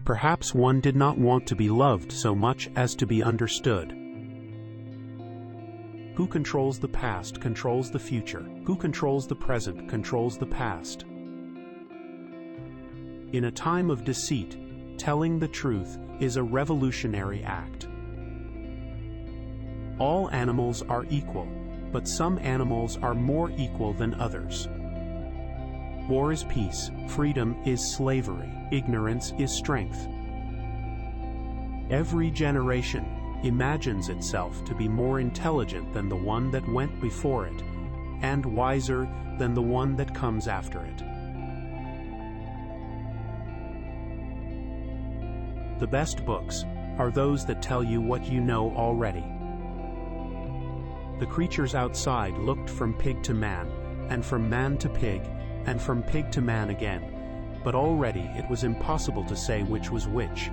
Perhaps one did not want to be loved so much as to be understood. Who controls the past controls the future. Who controls the present controls the past. In a time of deceit, telling the truth is a revolutionary act. All animals are equal, but some animals are more equal than others. War is peace, freedom is slavery, ignorance is strength. Every generation imagines itself to be more intelligent than the one that went before it, and wiser than the one that comes after it. The best books are those that tell you what you know already. The creatures outside looked from pig to man, and from man to pig, and from pig to man again, but already it was impossible to say which was which.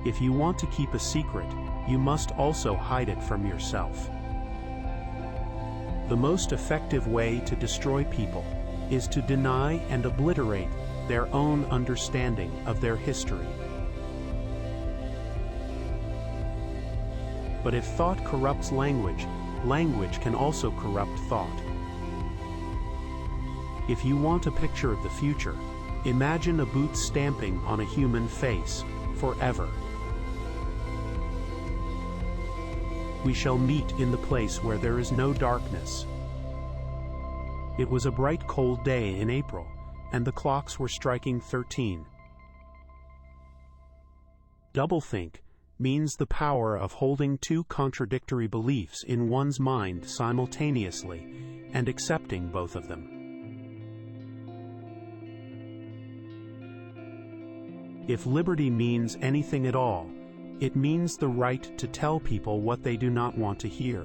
If you want to keep a secret, you must also hide it from yourself. The most effective way to destroy people is to deny and obliterate their own understanding of their history. But if thought corrupts language, language can also corrupt thought. If you want a picture of the future, imagine a boot stamping on a human face, forever. We shall meet in the place where there is no darkness. It was a bright cold day in April, and the clocks were striking 13. Doublethink means the power of holding two contradictory beliefs in one's mind simultaneously and accepting both of them. If liberty means anything at all, it means the right to tell people what they do not want to hear.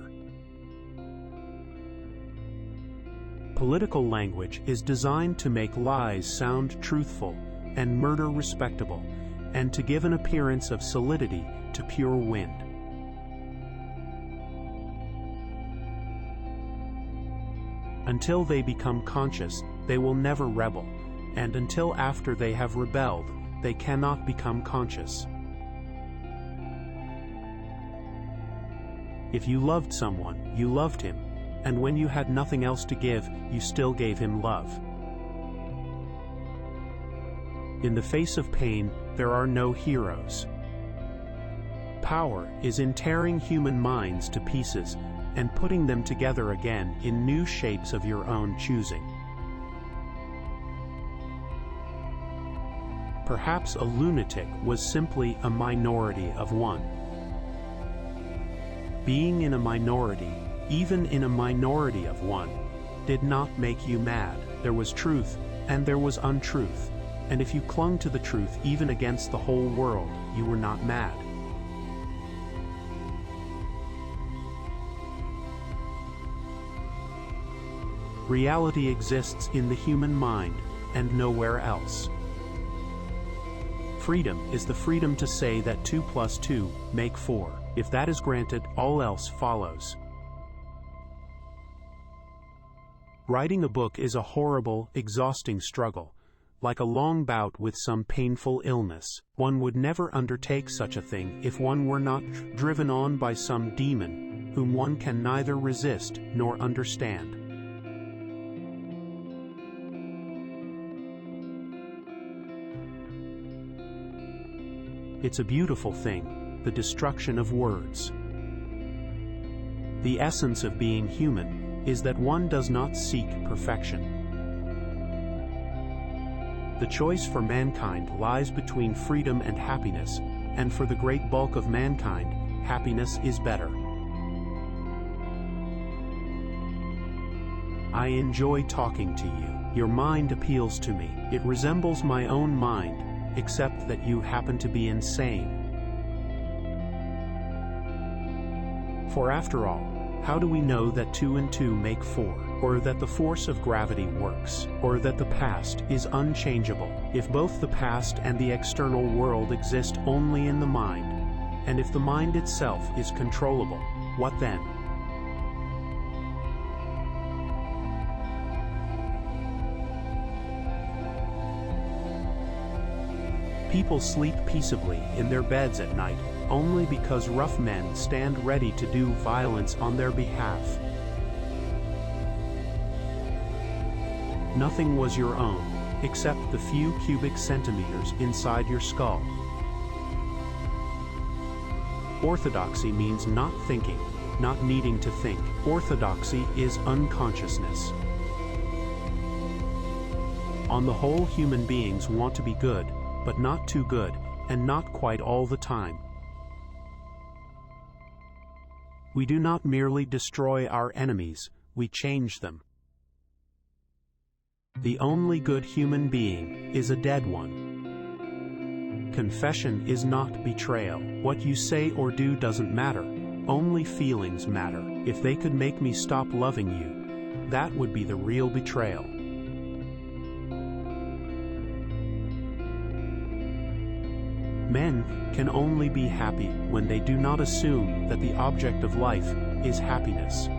Political language is designed to make lies sound truthful and murder respectable, and to give an appearance of solidity to pure wind. Until they become conscious, they will never rebel, and until after they have rebelled, they cannot become conscious. If you loved someone, you loved him, and when you had nothing else to give, you still gave him love. In the face of pain, there are no heroes. Power is in tearing human minds to pieces and putting them together again in new shapes of your own choosing. Perhaps a lunatic was simply a minority of one. Being in a minority, even in a minority of one, did not make you mad. There was truth, and there was untruth, and if you clung to the truth even against the whole world, you were not mad. Reality exists in the human mind, and nowhere else. Freedom is the freedom to say that 2 + 2 make 4. If that is granted, all else follows. Writing a book is a horrible, exhausting struggle, like a long bout with some painful illness. One would never undertake such a thing if one were not driven on by some demon, whom one can neither resist nor understand. It's a beautiful thing, the destruction of words. The essence of being human is that one does not seek perfection. The choice for mankind lies between freedom and happiness, and for the great bulk of mankind, happiness is better. I enjoy talking to you. Your mind appeals to me. It resembles my own mind, except that you happen to be insane. For after all, how do we know that 2 and 2 make 4, or that the force of gravity works, or that the past is unchangeable? If both the past and the external world exist only in the mind, and if the mind itself is controllable, what then? People sleep peaceably in their beds at night, only because rough men stand ready to do violence on their behalf. Nothing was your own, except the few cubic centimeters inside your skull. Orthodoxy means not thinking, not needing to think. Orthodoxy is unconsciousness. On the whole, human beings want to be good, but not too good, and not quite all the time. We do not merely destroy our enemies, we change them. The only good human being is a dead one. Confession is not betrayal. What you say or do doesn't matter. Only feelings matter. If they could make me stop loving you, that would be the real betrayal. Men can only be happy when they do not assume that the object of life is happiness.